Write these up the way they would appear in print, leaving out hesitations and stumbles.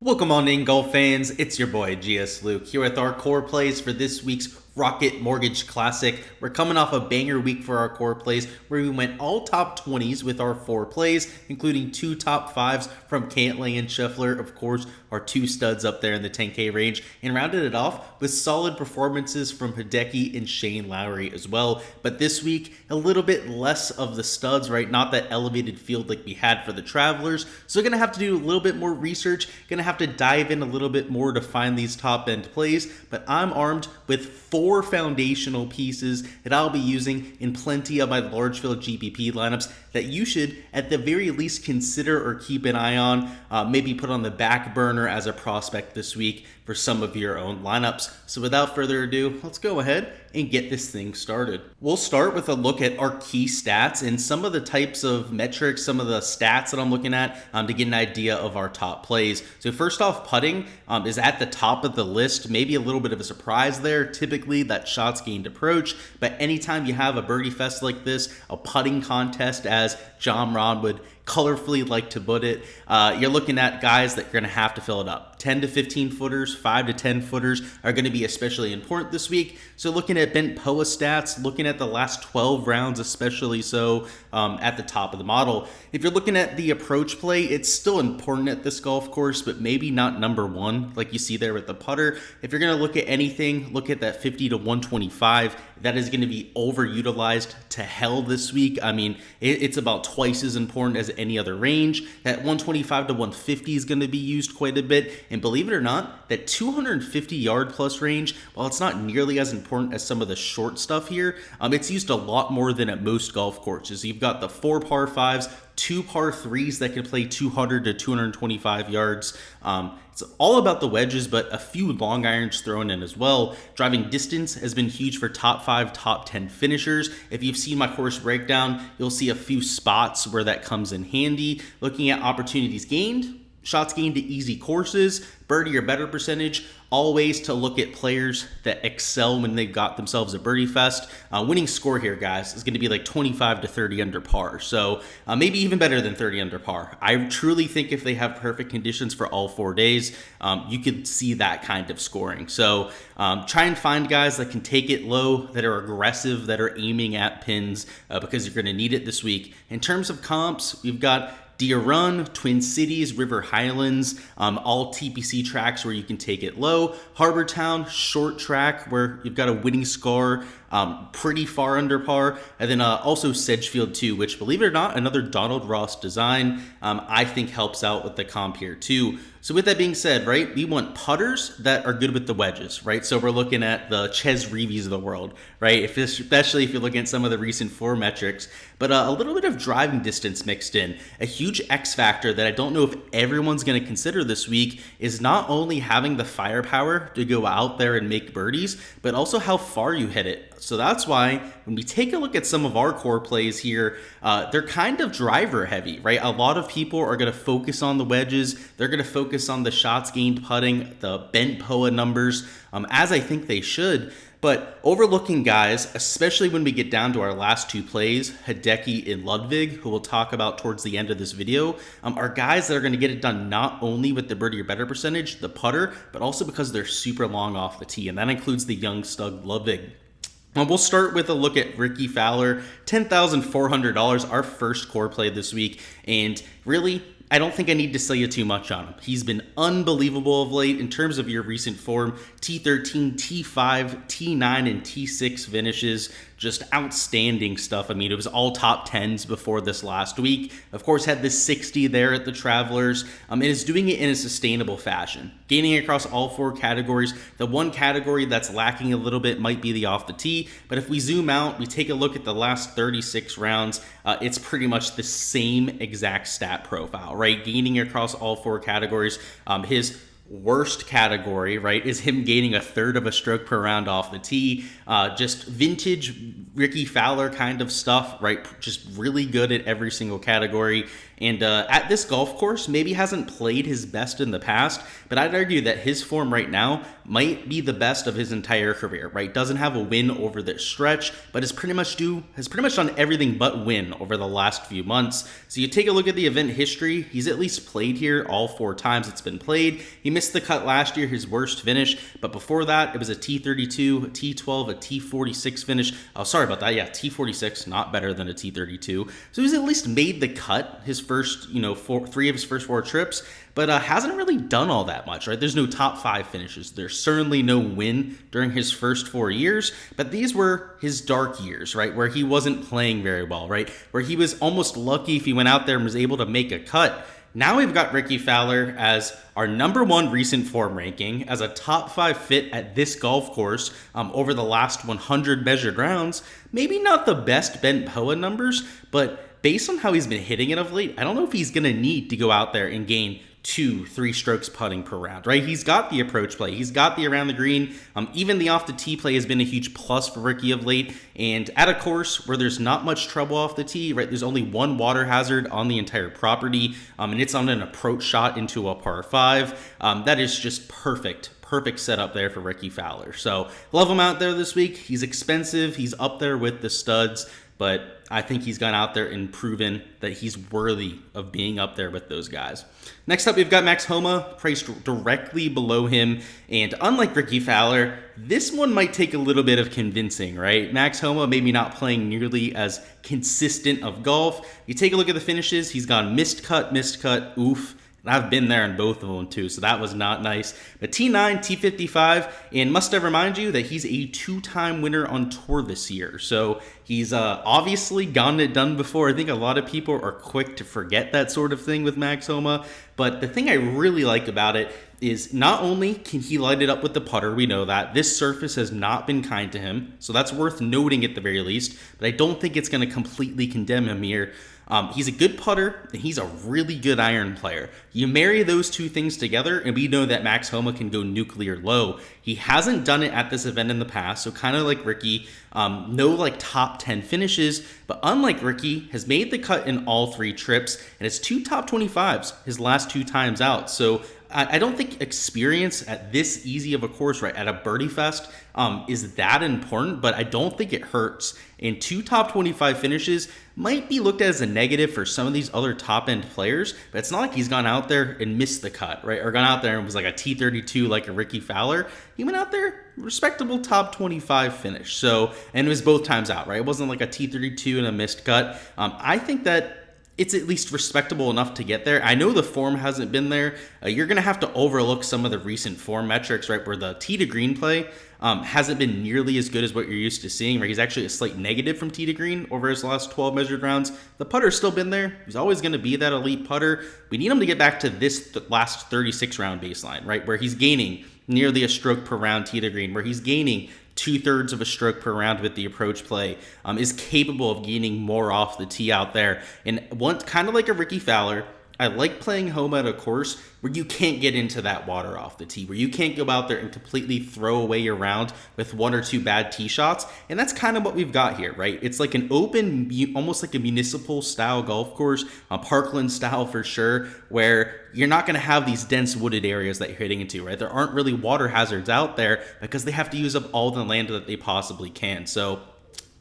Welcome on in, golf fans. It's your boy Gsluke here with our core plays for this week's Rocket Mortgage Classic. We're coming off a banger week for our core plays where we went all top 20s with our 4 plays, including 2 top 5s from Cantlay and Scheffler, of course, our 2 studs up there in the 10K range, and rounded it off with solid performances from Hideki and Shane Lowry as well. But this week, a little bit less of the studs, right? Not that elevated field like we had for the Travelers. So we're going to have to do a little bit more research, going to have to dive in a little bit more to find these top end plays, but I'm armed with 4 foundational pieces that I'll be using in plenty of my large field GPP lineups that you should at the very least consider or keep an eye on, maybe put on the back burner as a prospect this week for some of your own lineups. So without further ado, let's go ahead and get this thing started. We'll start with a look at our key stats and some of the types of metrics, some of the stats that I'm looking at to get an idea of our top plays. So first off, putting is at the top of the list. Maybe a little bit of a surprise there. Typically that shots gained approach, but anytime you have a birdie fest like this, a putting contest as John Rahm would colorfully like to put it, you're looking at guys that you're going to have to fill it up. 10 to 15 footers, 5 to 10 footers are going to be especially important this week. So looking at bent POA stats, looking at the last 12 rounds, especially so at the top of the model. If you're looking at the approach play, it's still important at this golf course, but maybe not number one like you see there with the putter. If you're going to look at anything, look at that 50 to 125. That is going to be overutilized to hell this week. I mean, it's about twice as important as any other range. That 125 to 150 is going to be used quite a bit. And believe it or not, that 250 yard plus range, while it's not nearly as important as some of the short stuff here, it's used a lot more than at most golf courses. You've got the 4 par 5s, 2 par 3s that can play 200 to 225 yards. It's all about the wedges, but a few long irons thrown in as well. Driving distance has been huge for top 5, top 10 finishers. If you've seen my course breakdown, you'll see a few spots where that comes in handy. Looking at opportunities gained, shots gained to easy courses, birdie or better percentage, all ways to look at players that excel when they've got themselves a birdie fest. Winning score here, guys, is going to be like 25 to 30 under par. So maybe even better than 30 under par. I truly think if they have perfect conditions for all 4 days, you could see that kind of scoring. So try and find guys that can take it low, that are aggressive, that are aiming at pins because you're going to need it this week. In terms of comps, we've got Deer Run, Twin Cities, River Highlands, all TPC tracks where you can take it low. Harbor Town, short track where you've got a winning score pretty far under par. And then also Sedgefield too, which, believe it or not, another Donald Ross design, I think helps out with the comp here too. So with that being said, right, we want putters that are good with the wedges, right? So we're looking at the Ches Reeves of the world, right? Especially if you're looking at some of the recent form metrics, but a little bit of driving distance mixed in. A huge X factor that I don't know if everyone's going to consider this week is not only having the firepower to go out there and make birdies, but also how far you hit it. So that's why when we take a look at some of our core plays here, they're kind of driver heavy, right? A lot of people are going to focus on the wedges. They're going to focus on the shots gained putting, the bent POA numbers, as I think they should. But overlooking guys, especially when we get down to our last 2 plays, Hideki and Ludwig, who we'll talk about towards the end of this video, are guys that are going to get it done not only with the birdie or better percentage, the putter, but also because they're super long off the tee. And that includes the young stud Ludwig. We'll start with a look at Rickie Fowler, $10,400, our first core play this week. And really, I don't think I need to sell you too much on him. He's been unbelievable of late in terms of your recent form. T13, T5, T9, and T6 finishes. Just outstanding stuff. I mean, it was all top 10s before this last week. Of course, had this 60 there at the Travelers. And is doing it in a sustainable fashion. Gaining across all 4 categories. The one category that's lacking a little bit might be the off the tee. But if we zoom out, we take a look at the last 36 rounds, it's pretty much the same exact stat profile, right? Gaining across all 4 categories. His worst category, right, is him gaining a third of a stroke per round off the tee. Just vintage Rickie Fowler kind of stuff, right? Just really good at every single category. And at this golf course, maybe hasn't played his best in the past, but I'd argue that his form right now might be the best of his entire career, right? Doesn't have a win over this stretch, but has pretty much done everything but win over the last few months. So you take a look at the event history, he's at least played here all 4 times it's been played. He missed the cut last year, his worst finish, but before that, it was a T32, a T12, a T46 finish. Oh, sorry about that. Yeah, T46, not better than a T32. So he's at least made the cut his first, 3 of his first 4 trips, but hasn't really done all that much, right? There's no top 5 finishes. There's certainly no win during his first 4 years, but these were his dark years, right? Where he wasn't playing very well, right? Where he was almost lucky if he went out there and was able to make a cut. Now we've got Rickie Fowler as our #1 recent form ranking, as a top 5 fit at this golf course over the last 100 measured rounds. Maybe not the best bent POA numbers, but based on how he's been hitting it of late, I don't know if he's going to need to go out there and gain 2-3 strokes putting per round, right? He's got the approach play. He's got the around the green. Even the off the tee play has been a huge plus for Rickie of late. And at a course where there's not much trouble off the tee, right? There's only 1 water hazard on the entire property, and it's on an approach shot into a par 5. That is just perfect setup there for Rickie Fowler. So love him out there this week. He's expensive. He's up there with the studs, but I think he's gone out there and proven that he's worthy of being up there with those guys. Next up, we've got Max Homa, priced directly below him. And unlike Rickie Fowler, this one might take a little bit of convincing, right? Max Homa maybe not playing nearly as consistent of golf. You take a look at the finishes, he's gone missed cut, oof. And I've been there in both of them too, so that was not nice. But T9, T55, and must I remind you that he's a 2-time winner on tour this year. So he's obviously gotten it done before. I think a lot of people are quick to forget that sort of thing with Max Homa. But the thing I really like about it is not only can he light it up with the putter, we know that. This surface has not been kind to him, so that's worth noting at the very least. But I don't think it's going to completely condemn him here. He's a good putter, and he's a really good iron player. You marry those two things together, and we know that Max Homa can go nuclear low. He hasn't done it at this event in the past, so kind of like Rickie, no like top 10 finishes, but unlike Rickie, has made the cut in all 3 trips, and it's 2 top 25s his last 2 times out. So I don't think experience at this easy of a course, right, at a birdie fest, is that important, but I don't think it hurts. And 2 top 25 finishes might be looked at as a negative for some of these other top-end players, but it's not like he's gone out there and missed the cut, right, or gone out there and was like a T32 like a Rickie Fowler. He went out there, respectable top 25 finish. So, and it was both times out, right? It wasn't like a T32 and a missed cut. I think that it's at least respectable enough to get there. I know the form hasn't been there. You're going to have to overlook some of the recent form metrics, right, where the tee to green play hasn't been nearly as good as what you're used to seeing, right? He's actually a slight negative from tee to green over his last 12 measured rounds. The putter's still been there. He's always going to be that elite putter. We need him to get back to this last 36 round baseline, right, where he's gaining nearly a stroke per round tee to green, where he's gaining 2/3 of a stroke per round with the approach play, is capable of gaining more off the tee out there. And one kind of like a Rickie Fowler, I like playing home at a course where you can't get into that water off the tee, where you can't go out there and completely throw away your round with 1 or 2 bad tee shots. And that's kind of what we've got here, right? It's like an open, almost like a municipal style golf course, a Parkland style for sure, where you're not going to have these dense wooded areas that you're hitting into, right? There aren't really water hazards out there because they have to use up all the land that they possibly can. So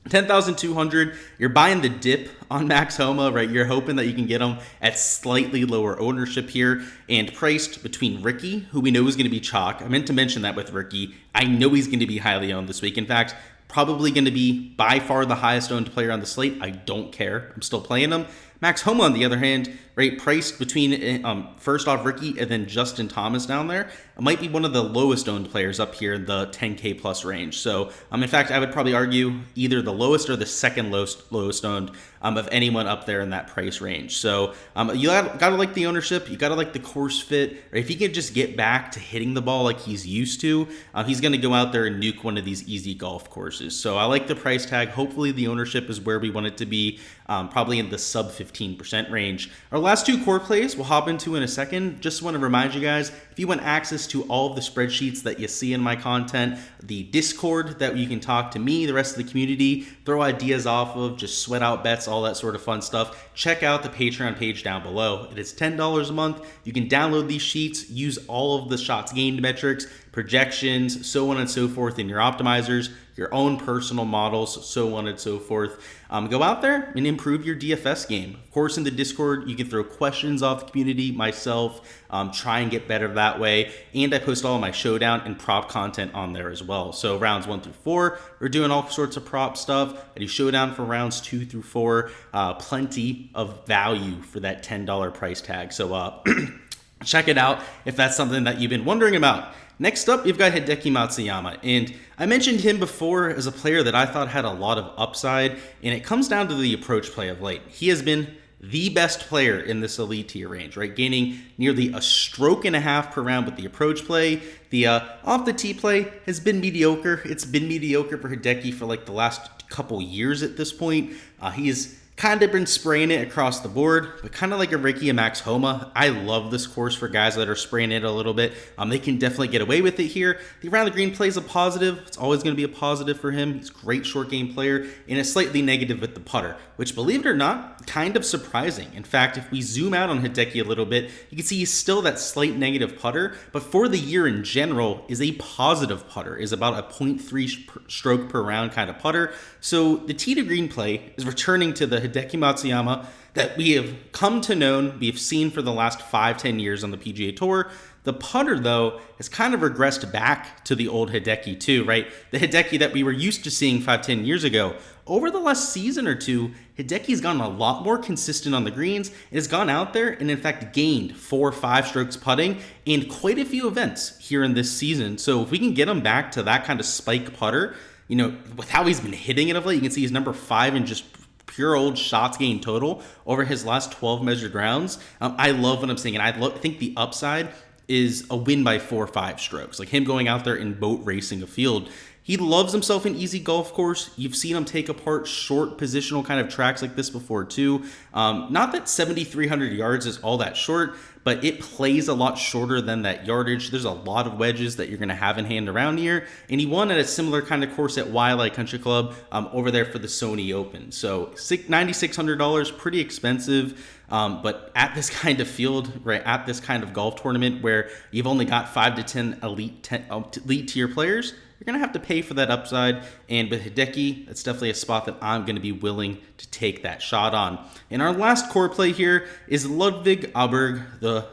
10,200, you're buying the dip on Max Homa, right? You're hoping that you can get him at slightly lower ownership here, and priced between Rickie, who we know is going to be chalk. I meant to mention that with Rickie. I know he's going to be highly owned this week. In fact, probably going to be by far the highest owned player on the slate. I don't care. I'm still playing him. Max Homa, on the other hand, right, priced between first off Rickie and then Justin Thomas down there, might be one of the lowest owned players up here in the 10K plus range. So, in fact, I would probably argue either the lowest or the second lowest owned of anyone up there in that price range. So, you gotta like the ownership, you gotta like the course fit. Or if he can just get back to hitting the ball like he's used to, he's gonna go out there and nuke one of these easy golf courses. So I like the price tag. Hopefully the ownership is where we want it to be, probably in the sub 50 15% range. Our last two core plays we'll hop into in a second. Just want to remind you guys, if you want access to all of the spreadsheets that you see in my content, the Discord that you can talk to me, the rest of the community, throw ideas off of, just sweat out bets, all that sort of fun stuff, check out the Patreon page down below. It is $10 a month. You can download these sheets, use all of the shots gained metrics, projections, so on and so forth in your optimizers, your own personal models, so on and so forth. Go out there and improve your DFS game. Of course, in the Discord, you can throw questions off the community, myself, try and get better that way. And I post all of my showdown and prop content on there as well. So rounds 1 through 4, we're doing all sorts of prop stuff. I do showdown for rounds 2 through 4. Plenty of value for that $10 price tag. So check it out if that's something that you've been wondering about. Next up, you've got Hideki Matsuyama, and I mentioned him before as a player that I thought had a lot of upside, and it comes down to the approach play of late. He has been the best player in this elite tier range, right? Gaining nearly a stroke and a half per round with the approach play. The off the tee play has been mediocre. It's been mediocre for Hideki for like the last couple years at this point. He's kind of been spraying it across the board, but kind of like a Rickie and Max Homa. I love this course for guys that are spraying it a little bit. They can definitely get away with it here. The around the green play is a positive. It's always going to be a positive for him. He's a great short game player, and a slightly negative with the putter, which, believe it or not, kind of surprising. In fact, if we zoom out on Hideki a little bit, you can see he's still that slight negative putter, but for the year in general is a positive putter, is about a 0.3 stroke per round kind of putter. So the tee to green play is returning to the Hideki Matsuyama that we have come to know, we have seen for the last 5-10 years on the PGA Tour. The putter, though, has kind of regressed back to the old Hideki too, right? The Hideki that we were used to seeing 5-10 years ago. Over the last season or two, Hideki's gotten a lot more consistent on the greens and has gone out there and in fact gained 4 or 5 strokes putting in quite a few events here in this season. So if we can get him back to that kind of spike putter, you know, with how he's been hitting it of late, you can see he's number 5 in just pure old shots gained total over his last 12 measured rounds. I love what I'm seeing, and I think the upside is a win by 4 or 5 strokes. Like him going out there and boat racing a field. He loves himself an easy golf course. You've seen him take apart short positional kind of tracks like this before too. Not that 7,300 yards is all that short, but it plays a lot shorter than that yardage. There's a lot of wedges that you're going to have in hand around here. And he won at a similar kind of course at Waialae Country Club over there for the Sony Open. So $9,600, pretty expensive. But at this kind of field, right, at this kind of golf tournament where you've only got 5 to 10 elite tier players, you're going to have to pay for that upside. And with Hideki, that's definitely a spot that I'm going to be willing to take that shot on. And our last core play here is Ludwig Auberg, the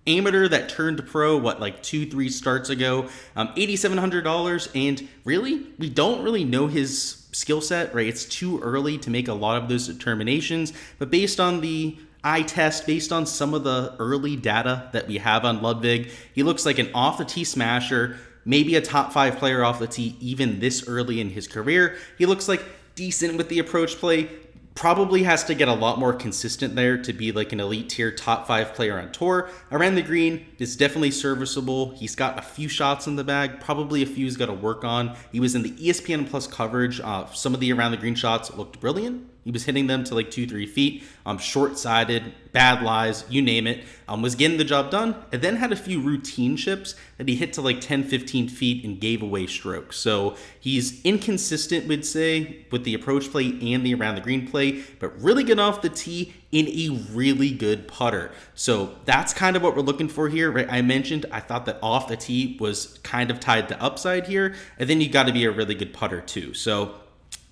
amateur that turned pro, like 2-3 starts ago, $8,700. And really, we don't really know his skill set, right? It's too early to make a lot of those determinations. But based on the eye test, based on some of the early data that we have on Ludwig, he looks like an off the tee smasher, maybe a top 5 player off the tee even this early in his career. He looks like decent with the approach play. Probably has to get a lot more consistent there to be like an elite tier top 5 player on tour. Around the green is definitely serviceable. He's got a few shots in the bag, probably a few he's got to work on. He was in the ESPN Plus coverage. Some of the around the green shots looked brilliant. He was hitting them to like 2-3 feet, short-sided, bad lies, you name it. Was getting the job done, and then had a few routine chips that he hit to like 10-15 feet and gave away strokes. So he's inconsistent, we'd say, with the approach play and the around the green play, but really good off the tee in a really good putter. So that's kind of what we're looking for here, right? I mentioned I thought that off the tee was kind of tied to upside here, and then you got to be a really good putter too. So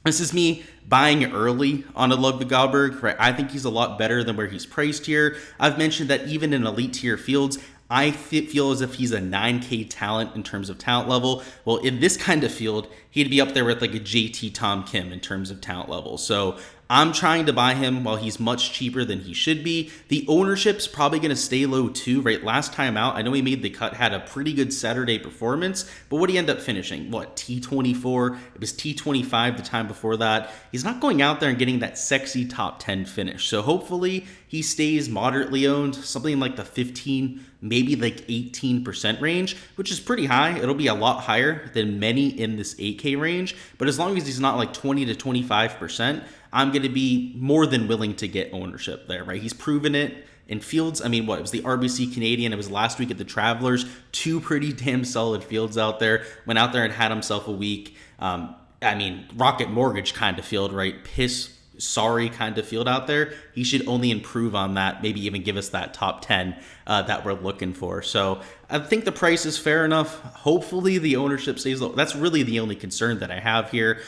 this is me buying early on a Ludwig Auberg, right? I think he's a lot better than where he's priced here. I've mentioned that even in elite tier fields, I feel as if he's a 9K talent in terms of talent level. Well, in this kind of field, he'd be up there with like a JT Tom Kim in terms of talent level. So I'm trying to buy him while he's much cheaper than he should be. The ownership's probably going to stay low too, right? Last time out, I know he made the cut, had a pretty good Saturday performance, but what did he end up finishing? What, T24? It was T25 the time before that. He's not going out there and getting that sexy top 10 finish. So hopefully he stays moderately owned, something like the 15, maybe like 18% range, which is pretty high. It'll be a lot higher than many in this 8K range, but as long as he's not like 20 to 25%, I'm going to be more than willing to get ownership there, right? He's proven it in fields. I mean, what? It was the RBC Canadian. It was last week at the Travelers. 2 pretty damn solid fields out there. Went out there and had himself a week. I mean, Rocket Mortgage kind of field, right? Piss sorry kind of field out there. He should only improve on that, maybe even give us that top 10 that we're looking for. So I think the price is fair enough. Hopefully the ownership stays low. That's really the only concern that I have here.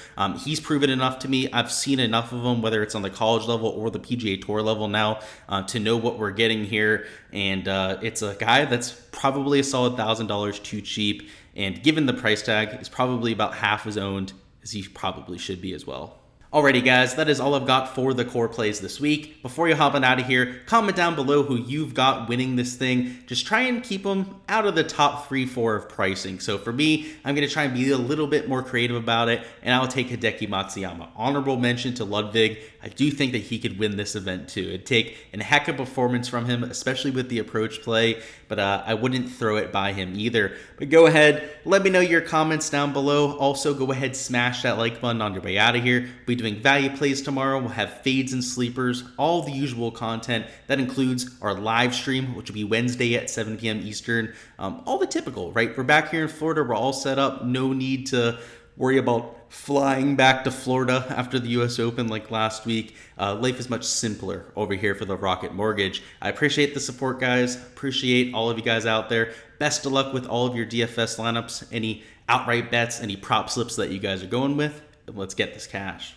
He's proven enough to me. I've seen enough of him, whether it's on the college level or the PGA Tour level now, to know what we're getting here. And it's a guy that's probably a solid $1,000 too cheap. And given the price tag, is probably about half as owned as he probably should be as well. Alrighty guys, that is all I've got for the core plays this week. Before you hop on out of here, comment down below who you've got winning this thing. Just try and keep them out of the top 3-4 of pricing. So for me, I'm going to try and be a little bit more creative about it, and I'll take Hideki Matsuyama. Honorable mention to Ludwig. I do think that he could win this event too. It'd take a heck of a performance from him, especially with the approach play, but I wouldn't throw it by him either. But go ahead, let me know your comments down below. Also, go ahead, smash that like button on your way out of here. We'll be doing value plays tomorrow. We'll have fades and sleepers, all the usual content. That includes our live stream, which will be Wednesday at 7 p.m. Eastern. All the typical, right? We're back here in Florida. We're all set up. No need to worry about flying back to Florida after the US Open like last week. Life is much simpler over here for the Rocket Mortgage. I appreciate the support, guys. Appreciate all of you guys out there. Best of luck with all of your DFS lineups, any outright bets, any prop slips that you guys are going with. Let's get this cash.